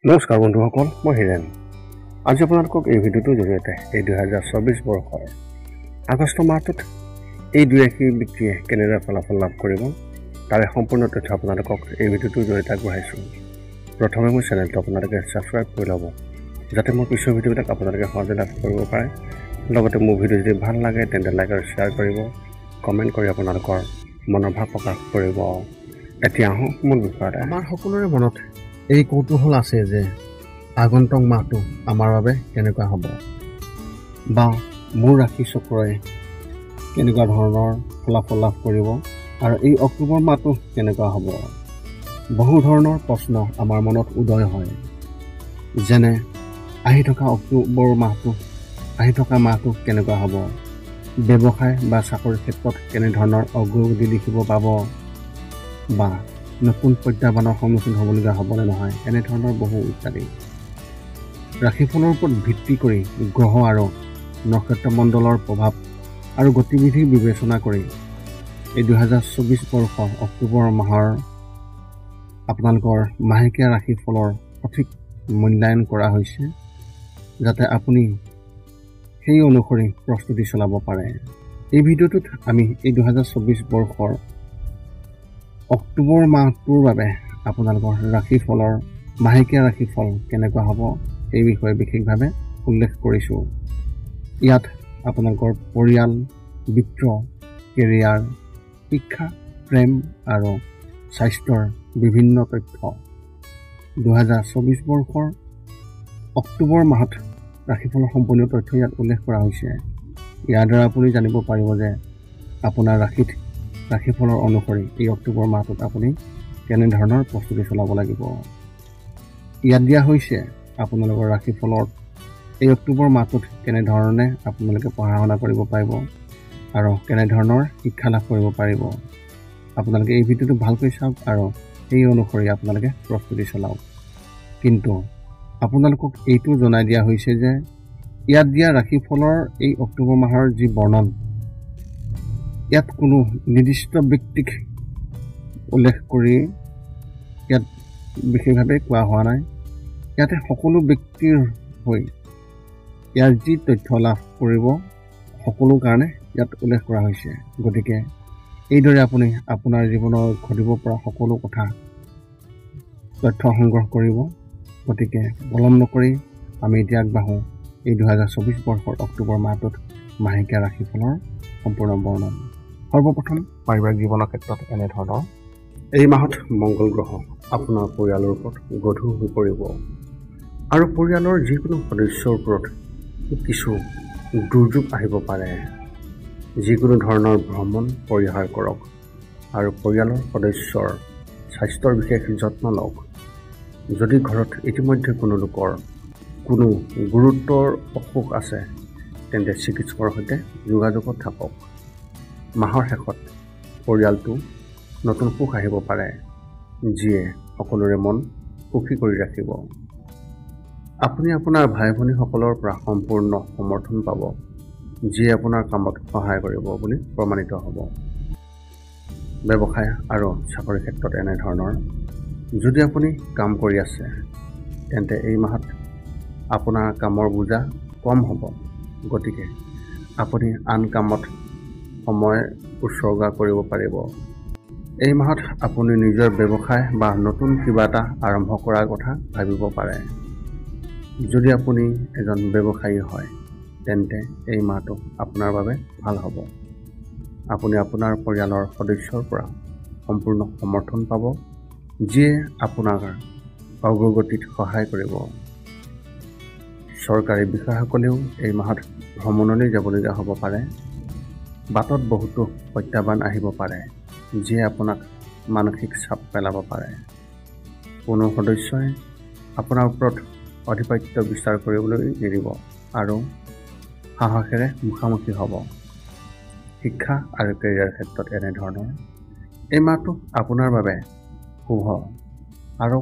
নমস্কাৰ বন্ধুসকল, মই হিৰেণ। আজি আপোনালোকক এই ভিডিঅ'টোৰ জৰিয়তে এই 2024 বৰ্ষৰ আগষ্ট মাহটোত এই দুই ৰাশি ব্যক্তিয়ে কেনেদৰে ফলাফল লাভ কৰিব তাৰে সম্পূৰ্ণ তথ্য আপোনালোকক এই ভিডিঅ'টোৰ জৰিয়তে আগবঢ়াইছোঁ। প্ৰথমে মোৰ চেনেলটো আপোনালোকে ছাবস্ক্ৰাইব কৰি ল'ব, যাতে মোৰ পিছৰ ভিডিঅ'বিলাক আপোনালোকে সহজে লাভ কৰিব পাৰে। লগতে মোৰ ভিডিঅ' যদি ভাল লাগে তেন্তে লাইক আৰু শ্বেয়াৰ কৰিব, কমেণ্ট কৰি আপোনালোকৰ মনৰ ভাৱ প্ৰকাশ কৰিব। এতিয়া আহোঁ মূল বিষয়ত। আমাৰ সকলোৰে মনত এই কৌতূহল আছে যে আগন্তুক মাহটো আমাৰ বাবে কেনেকুৱা হ'ব, বা মোৰ ৰাশি চক্ৰই কেনেকুৱা ধৰণৰ ফলাফল লাভ কৰিব, আৰু এই অক্টোবৰ মাহটো কেনেকুৱা হ'ব। বহু ধৰণৰ প্ৰশ্ন আমাৰ মনত উদয় হয়, যেনে আহি থকা মাহটো কেনেকুৱা হ'ব, ব্যৱসায় বা চাকৰিৰ ক্ষেত্ৰত কেনেধৰণৰ অগ্ৰগতি দেখিব পাব, বা নতুন প্ৰত্যাহ্বানৰ সন্মুখীন হ'বলগীয়া হ'বনে নহয়, এনেধৰণৰ বহু ইত্যাদি। ৰাশিফলৰ ওপৰত ভিত্তি কৰি গ্ৰহ আৰু নক্ষত্ৰমণ্ডলৰ প্ৰভাৱ আৰু গতিবিধি বিবেচনা কৰি এই 2024 বৰ্ষৰ অক্টোবৰ মাহৰ আপোনালোকৰ মাহেকীয়া ৰাশিফলৰ সঠিক মূল্যায়ন কৰা হৈছে, যাতে আপুনি সেই অনুসৰি প্ৰস্তুতি চলাব পাৰে। এই ভিডিঅ'টোত আমি এই 2024 বৰ্ষৰ অক্টোবৰ মাহটোৰ বাবে আপোনালোকৰ ৰাশিফলৰ মাহেকীয়া ৰাশিফল কেনেকুৱা হ'ব সেই বিষয়ে বিশেষভাৱে উল্লেখ কৰিছোঁ। ইয়াত আপোনালোকৰ পৰিয়াল, বিত্ত, কেৰিয়াৰ, শিক্ষা, প্ৰেম আৰু স্বাস্থ্যৰ বিভিন্ন তথ্য 2024 বৰ্ষৰ অক্টোবৰ মাহত ৰাশিফলৰ সম্পূৰ্ণ তথ্য ইয়াত উল্লেখ কৰা হৈছে। ইয়াৰ দ্বাৰা আপুনি জানিব পাৰিব যে আপোনাৰ ৰাশিফলৰ অনুসৰি এই অক্টোবৰ মাহটোত আপুনি কেনেধৰণৰ প্ৰস্তুতি চলাব লাগিব। ইয়াত দিয়া হৈছে আপোনালোকৰ ৰাশিফলত এই অক্টোবৰ মাহটোত কেনেধৰণে আপোনালোকে পঢ়া শুনা কৰিব পাৰিব আৰু কেনেধৰণৰ শিক্ষা লাভ কৰিব পাৰিব। আপোনালোকে এই ভিডিঅ'টো ভালকৈ চাওক আৰু সেই অনুসৰি আপোনালোকে প্ৰস্তুতি চলাওক। কিন্তু আপোনালোকক এইটো জনাই দিয়া হৈছে যে ইয়াত দিয়া ৰাশিফলৰ এই অক্টোবৰ মাহৰ যি বৰ্ণন, ইয়াত কোনো নিৰ্দিষ্ট ব্যক্তিক উল্লেখ কৰি ইয়াত বিশেষভাৱে কোৱা হোৱা নাই। ইয়াতে সকলো ব্যক্তিৰ হৈ ইয়াৰ যি তথ্য লাভ কৰিব সকলো কাৰণে ইয়াত উল্লেখ কৰা হৈছে। গতিকে এইদৰে আপুনি আপোনাৰ জীৱনৰ ঘটিব পৰা সকলো কথা তথ্য সংগ্ৰহ কৰিব। গতিকে পলম নকৰি আমি এতিয়া আগবাঢ়োঁ এই 2024 বৰ্ষৰ অক্টোবৰ মাহটোত মাহেকীয়া ৰাশিফলৰ সম্পূৰ্ণ বৰ্ণন। সৰ্বপ্ৰথম পাৰিবাৰিক জীৱনৰ ক্ষেত্ৰত এনেধৰণৰ। এই মাহত মংগল গ্ৰহ আপোনাৰ পৰিয়ালৰ ওপৰত গধুৰ হৈ পৰিব, আৰু পৰিয়ালৰ যিকোনো সদস্যৰ ওপৰত কিছু দুৰ্যোগ আহিব পাৰে। যিকোনো ধৰণৰ ভ্ৰমণ পৰিহাৰ কৰক আৰু পৰিয়ালৰ সদস্যৰ স্বাস্থ্যৰ বিশেষ যত্ন লওক। যদি ঘৰত ইতিমধ্যে কোনো লোকৰ কোনো গুৰুতৰ অসুখ আছে তেন্তে চিকিৎসকৰ সৈতে যোগাযোগত থাকক। মাহৰ শেষত পৰিয়ালটো নতুন সুখ আহিব পাৰে, যিয়ে সকলোৰে মন সুখী কৰি ৰাখিব। আপুনি আপোনাৰ ভাই ভনীসকলৰ পৰা সম্পূৰ্ণ সমৰ্থন পাব, যিয়ে আপোনাৰ কামত সহায় কৰিব বুলি প্ৰমাণিত হ'ব। ব্যৱসায় আৰু চাকৰিৰ ক্ষেত্ৰত এনেধৰণৰ। যদি আপুনি কাম কৰি আছে তেন্তে এই মাহত আপোনাৰ কামৰ বোজা কম হ'ব। গতিকে আপুনি আন কামত সময় উৎসৰ্গা কৰিব পাৰিব। এই মাহত আপুনি নিজৰ ব্যৱসায় বা নতুন কিবা এটা আৰম্ভ কৰাৰ কথা ভাবিব পাৰে। যদি আপুনি এজন ব্যৱসায়ী হয় তেন্তে এই মাহটো আপোনাৰ বাবে ভাল হ'ব। আপুনি আপোনাৰ পৰিয়ালৰ সদস্যৰ পৰা সম্পূৰ্ণ সমৰ্থন পাব, যিয়ে আপোনাৰ অগ্ৰগতিত সহায় কৰিব। চৰকাৰী বিষয়াসকলেও এই মাহত ভ্ৰমণলৈ যাবলগীয়া হ'ব পাৰে। বাটত বহুতো প্ৰত্যাহ্বান আহিব পাৰে, যিয়ে আপোনাক মানসিক চাপ পেলাব পাৰে। কোনো সদস্যই আপোনাৰ ওপৰত আধিপত্য বিস্তাৰ কৰিবলৈ নিদিব আৰু সাহসেৰে মুখামুখি হ'ব। শিক্ষা আৰু কেৰিয়াৰ ক্ষেত্ৰত এনেধৰণৰ। এই মাহটো আপোনাৰ বাবে শুভ আৰু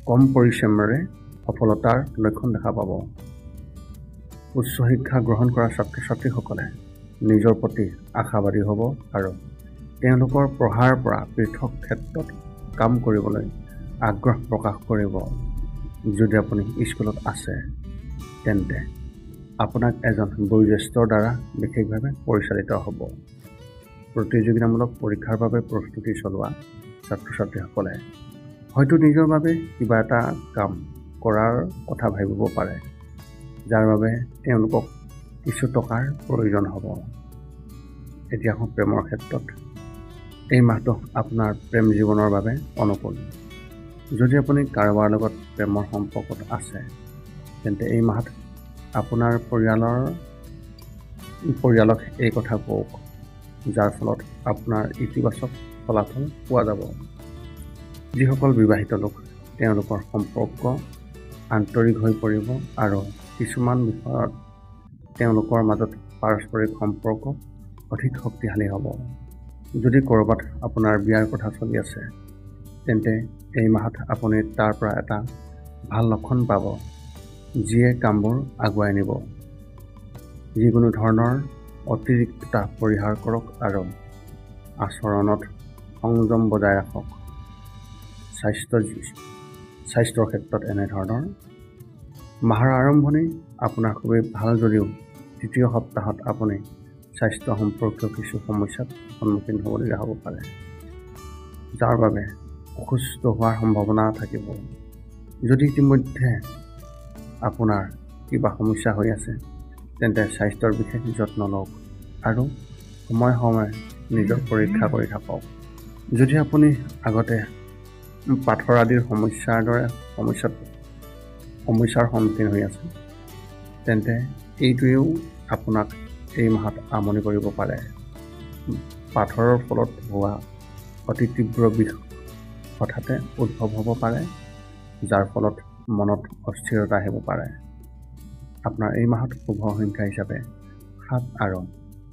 কম পৰিশ্ৰমেৰে সফলতাৰ লক্ষণ দেখা পাব। উচ্চ শিক্ষা গ্ৰহণ কৰা ছাত্ৰ ছাত্ৰীসকলে নিজৰ প্ৰতি আশাবাদী হ'ব আৰু তেওঁলোকৰ পঢ়াৰ পৰা পৃথক ক্ষেত্ৰত কাম কৰিবলৈ আগ্ৰহ প্ৰকাশ কৰিব। যদি আপুনি স্কুলত আছে তেন্তে আপোনাক এজন বয়োজ্যেষ্ঠৰ দ্বাৰা বিশেষভাৱে পৰিচালিত হ'ব। প্ৰতিযোগিতামূলক পৰীক্ষাৰ বাবে প্ৰস্তুতি চলোৱা ছাত্ৰ ছাত্ৰীসকলে হয়তো নিজৰ বাবে কিবা এটা কাম কৰাৰ কথা ভাবিব পাৰে, যাৰ বাবে তেওঁলোকক কিছু টকাৰ প্ৰয়োজন হ'ব। এতিয়া প্ৰেমৰ ক্ষেত্ৰত এই মাহটো আপোনাৰ প্ৰেম জীৱনৰ বাবে অনুকূল। যদি আপুনি কাৰোবাৰ লগত প্ৰেমৰ সম্পৰ্কত আছে তেন্তে এই মাহত আপোনাৰ পৰিয়ালক এই কথা কওক, যাৰ ফলত আপোনাৰ ইতিবাচক ফলাফল পোৱা যাব। যিসকল বিবাহিত লোক তেওঁলোকৰ সম্পৰ্ক আন্তৰিক হৈ পৰিব আৰু কিছুমান বিষয়ত তেওঁলোকৰ মাজত পাৰস্পৰিক সম্পৰ্ক অধিক শক্তিশালী হ'ব। যদি ক'ৰবাত আপোনাৰ বিয়াৰ কথা চলি আছে তেন্তে এই মাহত আপুনি তাৰ পৰা এটা ভাল লক্ষণ পাব, যিয়ে কামবোৰ আগুৱাই নিব। যিকোনো ধৰণৰ অতিৰিক্ততা পৰিহাৰ কৰক আৰু আচৰণত সংযম বজাই ৰাখক। স্বাস্থ্যৰ ক্ষেত্ৰত এনেধৰণৰ মাহৰ আৰম্ভণি আপোনাৰ খুবেই ভাল যদিও তৃতীয় সপ্তাহত আপুনি স্বাস্থ্য সম্পৰ্কীয় কিছু সমস্যাত সন্মুখীন হ'বলগীয়া হ'ব পাৰে, যাৰ বাবে অসুস্থ হোৱাৰ সম্ভাৱনা থাকিব। যদি ইতিমধ্যে আপোনাৰ কিবা সমস্যা হৈ আছে তেন্তে স্বাস্থ্যৰ বিশেষ যত্ন লওক আৰু সময়ে সময়ে নিজক পৰীক্ষা কৰি থাকক। যদি আপুনি আগতে পাথৰ আদিৰ সমস্যাৰ দৰে সমস্যাৰ সন্মুখীন হৈ আছে তেন্তে এইটোৱেও আপোনাক এই মাহত আমনি কৰিব পাৰে। পাথৰৰ ফলত হোৱা অতি তীব্ৰ বিষ হঠাতে উদ্ভৱ হ'ব পাৰে, যাৰ ফলত মনত অস্থিৰতা আহিব পাৰে। আপোনাৰ এই মাহত শুভ সংখ্যা হিচাপে 7 আৰু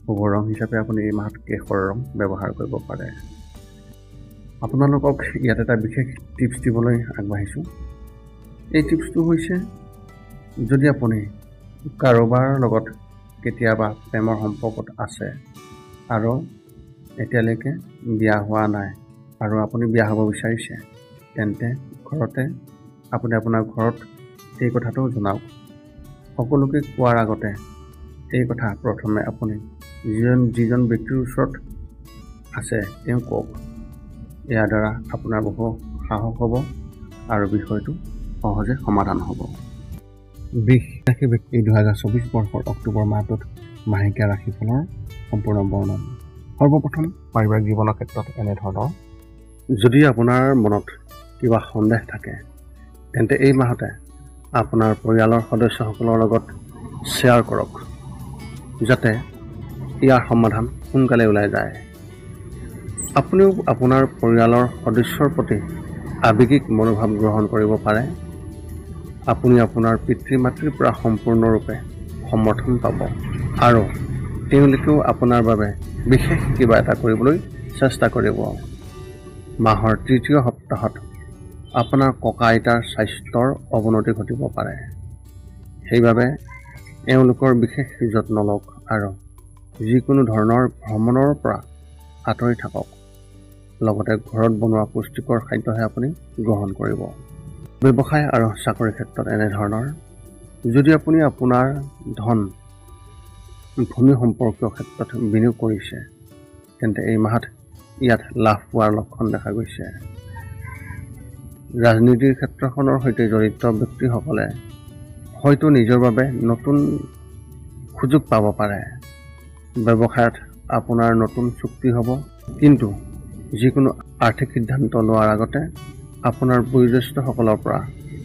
শুভ ৰং হিচাপে আপুনি এই মাহত কেশৰ ৰং ব্যৱহাৰ কৰিব পাৰে। আপোনালোকক ইয়াত এটা বিশেষ টিপছ দিবলৈ আগবাঢ়িছোঁ। এই টিপছটো হৈছে, যদি আপুনি কাৰোবাৰ লগত কেতিয়াবা প্ৰেমৰ সম্পৰ্কত আছে আৰু এতিয়ালৈকে বিয়া হোৱা নাই আৰু আপুনি বিয়া হ'ব বিচাৰিছে তেন্তে আপুনি আপোনাৰ ঘৰত এই কথাটো জনাওক। সকলোকে কোৱাৰ আগতে এই কথা প্ৰথমে আপুনি যিজন ব্যক্তিৰ ওচৰত আছে তেওঁ কওক। ইয়াৰ দ্বাৰা আপোনাৰ বহু সাহস হ'ব আৰু বিষয়টো সহজে সমাধান হ'ব। ৰাশি ব্যক্তি 2024 বৰ্ষৰ অক্টোবৰ মাহটোত মাহেকীয়া ৰাশিফলৰ সম্পূৰ্ণ বৰ্ণন। সৰ্বপ্ৰথম পাৰিবাৰিক জীৱনৰ ক্ষেত্ৰত এনেধৰণৰ, যদি আপোনাৰ মনত কিবা সন্দেহ থাকে তেন্তে এই মাহতে আপোনাৰ পৰিয়ালৰ সদস্যসকলৰ লগত শ্বেয়াৰ কৰক, যাতে ইয়াৰ সমাধান সোনকালে ওলাই যায়। আপুনিও আপোনাৰ পৰিয়ালৰ সদস্যৰ প্ৰতি আৱেগিক মনোভাৱ গ্ৰহণ কৰিব পাৰে। আপুনি আপোনাৰ পিতৃ মাতৃৰ পৰা সম্পূৰ্ণৰূপে সমৰ্থন পাব আৰু তেওঁলোকেও আপোনাৰ বাবে বিশেষ কিবা এটা কৰিবলৈ চেষ্টা কৰিব। মাহৰ তৃতীয় সপ্তাহত আপোনাৰ ককা আইতাৰ স্বাস্থ্যৰ অৱনতি ঘটিব পাৰে, সেইবাবে এওঁলোকৰ বিশেষ যত্ন লওক আৰু যিকোনো ধৰণৰ ভ্ৰমণৰ পৰা আঁতৰি থাকক। লগতে ঘৰত বনোৱা পুষ্টিকৰ খাদ্যহে আপুনি গ্ৰহণ কৰিব। ব্যৱসায় আৰু চাকৰিৰ ক্ষেত্ৰত এনেধৰণৰ, যদি আপুনি আপোনাৰ ধন ভূমি সম্পৰ্কীয় ক্ষেত্ৰত বিনিয়োগ কৰিছে তেন্তে এই মাহত ইয়াত লাভ পোৱাৰ লক্ষণ দেখা গৈছে। ৰাজনীতিৰ ক্ষেত্ৰখনৰ সৈতে জড়িত ব্যক্তিসকলে হয়তো নিজৰ বাবে নতুন সুযোগ পাব পাৰে। ব্যৱসায়ত আপোনাৰ নতুন চুক্তি হ'ব, কিন্তু যিকোনো আৰ্থিক সিদ্ধান্ত লোৱাৰ আগতে আপোনাৰ বয়োজ্যেষ্ঠসকলৰ পৰা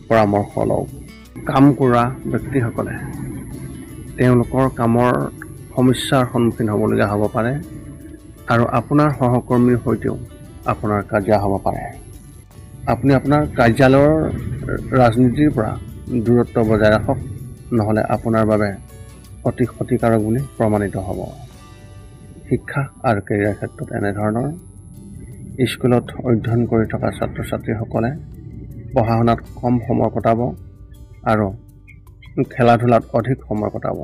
পৰামৰ্শ লওক। কাম কৰা ব্যক্তিসকলে তেওঁলোকৰ কামৰ সমস্যাৰ সন্মুখীন হ'বলগীয়া হ'ব পাৰে আৰু আপোনাৰ সহকৰ্মীৰ সৈতেও আপোনাৰ কাজিয়া হ'ব পাৰে। আপুনি আপোনাৰ কাৰ্যালয়ৰ ৰাজনীতিৰ পৰা দূৰত্ব বজাই ৰাখক, নহ'লে আপোনাৰ বাবে অতি ক্ষতিকাৰক বুলি প্ৰমাণিত হ'ব। শিক্ষা আৰু কেৰিয়াৰ ক্ষেত্ৰত এনেধৰণৰ, স্কুলত অধ্যয়ন কৰি থকা ছাত্ৰ ছাত্ৰীসকলে পঢ়া শুনাত কম সময় কটাব আৰু খেলা ধূলাত অধিক সময় কটাব।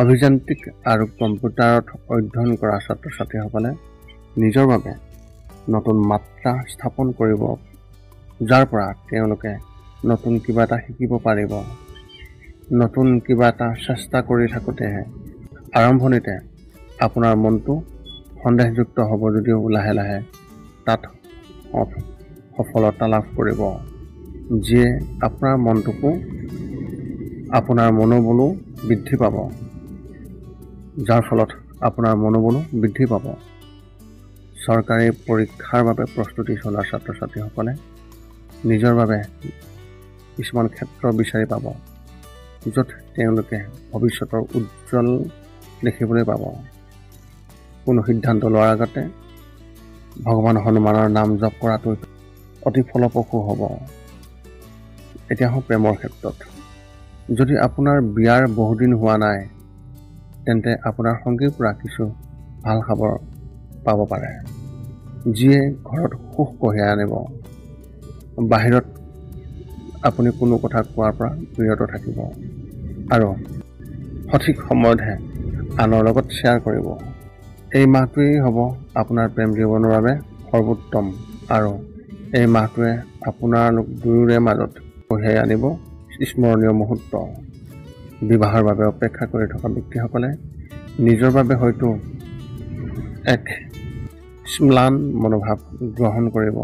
অভিযান্ত্ৰিক আৰু কম্পিউটাৰত অধ্যয়ন কৰা ছাত্ৰ ছাত্ৰীসকলে নিজৰ বাবে নতুন মাত্ৰা স্থাপন কৰিব যাৰ পৰা তেওঁলোকে নতুন কিবা এটা শিকিব পাৰিব। নতুন কিবা এটা চেষ্টা কৰি থাকোঁতেহে আৰম্ভণিতে আপোনাৰ মনটো সন্দেহযুক্ত হ'ব যদিও লাহে লাহে তাত সফলতা লাভ কৰিব, যিয়ে আপোনাৰ মনটোকো আপোনাৰ মনোবলো বৃদ্ধি পাব, যাৰ ফলত আপোনাৰ মনোবলো বৃদ্ধি পাব। চৰকাৰী পৰীক্ষাৰ বাবে প্ৰস্তুতি চলোৱা ছাত্ৰ ছাত্ৰীসকলে নিজৰ বাবে কিছুমান ক্ষেত্ৰ বিচাৰি পাব, য'ত তেওঁলোকে ভৱিষ্যতৰ উজ্জ্বল দেখিবলৈ পাব। কোনো সিদ্ধান্ত লোৱাৰ আগতে ভগৱান হনুমানৰ নাম জপ কৰাটো অতি ফলপ্ৰসূ হ'ব। এতিয়া হওক প্ৰেমৰ ক্ষেত্ৰত। যদি আপোনাৰ বিয়াৰ বহুদিন হোৱা নাই, তেন্তে আপোনাৰ সংগীৰ পৰা কিছু ভাল খবৰ পাব পাৰে, যিয়ে ঘৰত সুখ কঢ়িয়াই আনিব। বাহিৰত আপুনি কোনো কথা কোৱাৰ পৰা বিৰত থাকিব আৰু সঠিক সময়তহে আনৰ লগত শ্বেয়াৰ কৰিব। এই মাহটোৱেই হ'ব আপোনাৰ প্ৰেম জীৱনৰ বাবে সৰ্বোত্তম, আৰু এই মাহটোৱে আপোনালোক দুয়োৰে মাজত কঢ়িয়াই আনিব স্মৰণীয় মুহূৰ্ত। বিবাহৰ বাবে অপেক্ষা কৰি থকা ব্যক্তিসকলে নিজৰ বাবে হয়তো এক ম্লান মনোভাৱ গ্ৰহণ কৰিব।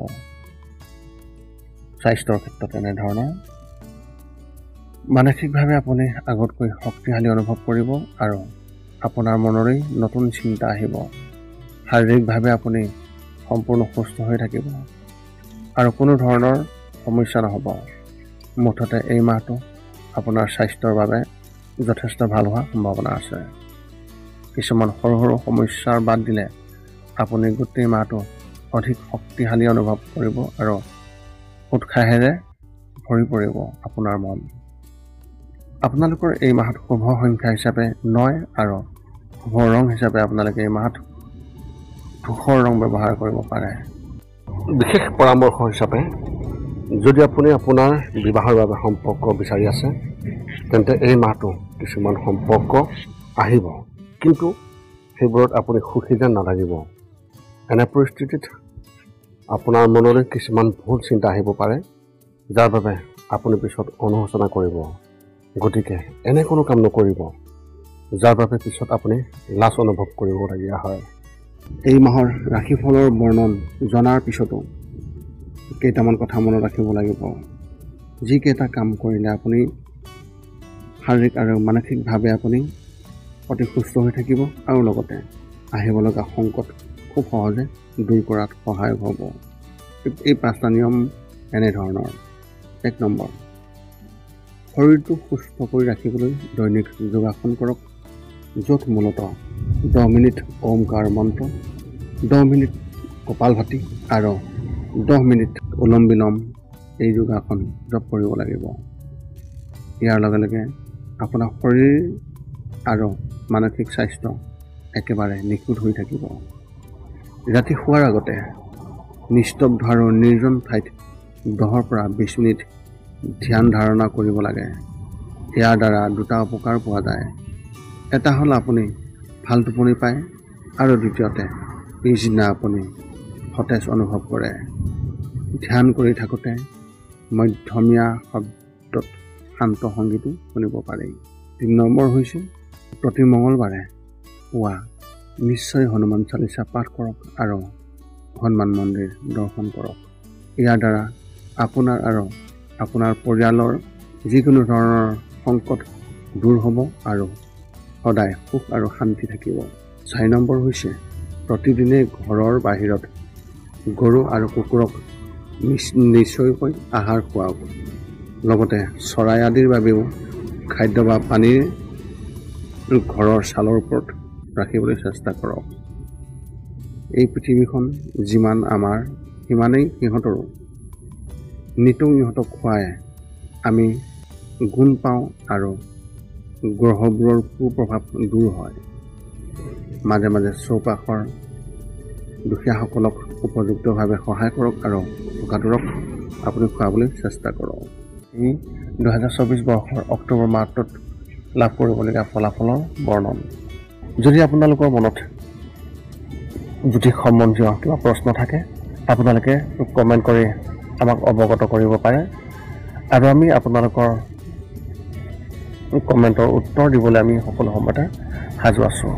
স্বাস্থ্যৰ ক্ষেত্ৰত এনেধৰণৰ মানসিকভাৱে আপুনি আগতকৈ শক্তিশালী অনুভৱ কৰিব আৰু আপোনাৰ মনলৈ নতুন চিন্তা আহিব। শাৰীৰিকভাৱে আপুনি সম্পূৰ্ণ সুস্থ হৈ থাকিব আৰু কোনো ধৰণৰ সমস্যা নহ'ব। মুঠতে এই মাহটো আপোনাৰ স্বাস্থ্যৰ বাবে যথেষ্ট ভাল হোৱাৰ সম্ভাৱনা আছে। কিছুমান সৰু সৰু সমস্যাৰ বাদ দিলে আপুনি গোটেই মাহটো অধিক শক্তিশালী অনুভৱ কৰিব আৰু উৎসাহেৰে ভৰি পৰিব আপোনাৰ মন। আপোনালোকৰ এই মাহত শুভ সংখ্যা হিচাপে 9 আৰু শুভ ৰং হিচাপে আপোনালোকে এই মাহত ধূসৰ ৰং ব্যৱহাৰ কৰিব পাৰে। বিশেষ পৰামৰ্শ হিচাপে, যদি আপুনি আপোনাৰ বিবাহৰ বাবে সম্পৰ্ক বিচাৰি আছে, তেন্তে এই মাহটো কিছুমান সম্পৰ্ক আহিব, কিন্তু সেইবোৰত আপুনি সুখী যেন নালাগিব। এনে পৰিস্থিতিত আপোনাৰ মনলৈ কিছুমান ভুল চিন্তা আহিব পাৰে, যাৰ বাবে আপুনি পিছত অনুশোচনা কৰিব। গতিকে এনে কোনো কাম নকৰিব যাৰ বাবে পিছত আপুনি লাজ অনুভৱ কৰিবলগীয়া হয়। এই মাহৰ ৰাশিফলৰ বৰ্ণন জনাৰ পিছতো কেইটামান কথা মনত ৰাখিব লাগিব। যিকেইটা কাম কৰিলে আপুনি শাৰীৰিক আৰু মানসিকভাৱে আপুনি অতি সুস্থ হৈ থাকিব আৰু লগতে আহিব লগা সংকট খুব সহজে দূৰ কৰাত সহায়ক হ'ব। এই 5টা নিয়ম এনেধৰণৰ। 1 নম্বৰ, শৰীৰটো সুস্থ কৰি ৰাখিবলৈ দৈনিক যোগাসন কৰক, য'ত মূলতঃ 10 মিনিট ওমকাৰ মন্ত্ৰ, 10 মিনিট কপালভাতি আৰু 10 মিনিট অনুলোম বিলোম এই যোগাসন জপ কৰিব লাগিব। ইয়াৰ লগে লগে আপোনাৰ শৰীৰ আৰু মানসিক স্বাস্থ্য একেবাৰে নিখুঁত হৈ থাকিব। ৰাতি শোৱাৰ আগতে নিস্তব্ধ আৰু নিৰ্জন ঠাইত 10 পৰা 20 মিনিট ধ্যান ধাৰণা কৰিব লাগে। ইয়াৰ দ্বাৰা 2টা উপকাৰ পোৱা যায়। এটা হ'ল আপুনি ভাল টোপনি পায় আৰু দ্বিতীয়তে পিছদিনা আপুনি সতেজ অনুভৱ কৰে। ধ্যান কৰি থাকোঁতে মধ্যমীয়া শব্দত শান্ত সংগীতো শুনিব পাৰি। 3 নম্বৰ হৈছে, প্ৰতি মঙলবাৰে পুৱা নিশ্চয় হনুমান চালিচা পাঠ কৰক আৰু হনুমান মন্দিৰ দৰ্শন কৰক। ইয়াৰ দ্বাৰা আপোনাৰ আৰু আপোনাৰ পৰিয়ালৰ যিকোনো ধৰণৰ সংকট দূৰ হ'ব আৰু সদায় সুখ আৰু শান্তি থাকিব। 4 নম্বৰ হৈছে, প্ৰতিদিনে ঘৰৰ বাহিৰত গৰু আৰু কুকুৰক নিশ্চয়কৈ আহাৰ খুৱাওক। লগতে চৰাই আদিৰ বাবেও খাদ্য বা পানীৰ ঘৰৰ ছালৰ ওপৰত ৰাখিবলৈ চেষ্টা কৰক। এই পৃথিৱীখন যিমান আমাৰ সিমানেই সিহঁতৰো। নিতৌ ইহঁতক খুৱাই আমি গুণ পাওঁ আৰু গ্ৰহবোৰৰ কুপ্ৰভাৱ দূৰ হয়। মাজে মাজে চৌপাশৰ দুখীয়াসকলক উপযুক্তভাৱে সহায় কৰক আৰু ভোকাতুৰক আপুনি খুৱাবলৈ চেষ্টা কৰক। এই 2024 বৰ্ষৰ অক্টোবৰ মাহটোত লাভ কৰিবলগীয়া ফলাফলৰ বৰ্ণন। যদি আপোনালোকৰ মনত জ্যোতিষ সম্বন্ধীয় কিবা প্ৰশ্ন থাকে, আপোনালোকে কমেণ্ট কৰি আমাক অৱগত কৰিব পাৰে আৰু আমি আপোনালোকৰ কমেণ্টৰ উত্তৰ দিবলৈ আমি সকলো সময়তে সাজু আছোঁ।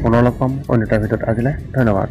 পুনৰ লগ পাম অন্য এটা ভিডিঅ'ত। আজিলৈ ধন্যবাদ।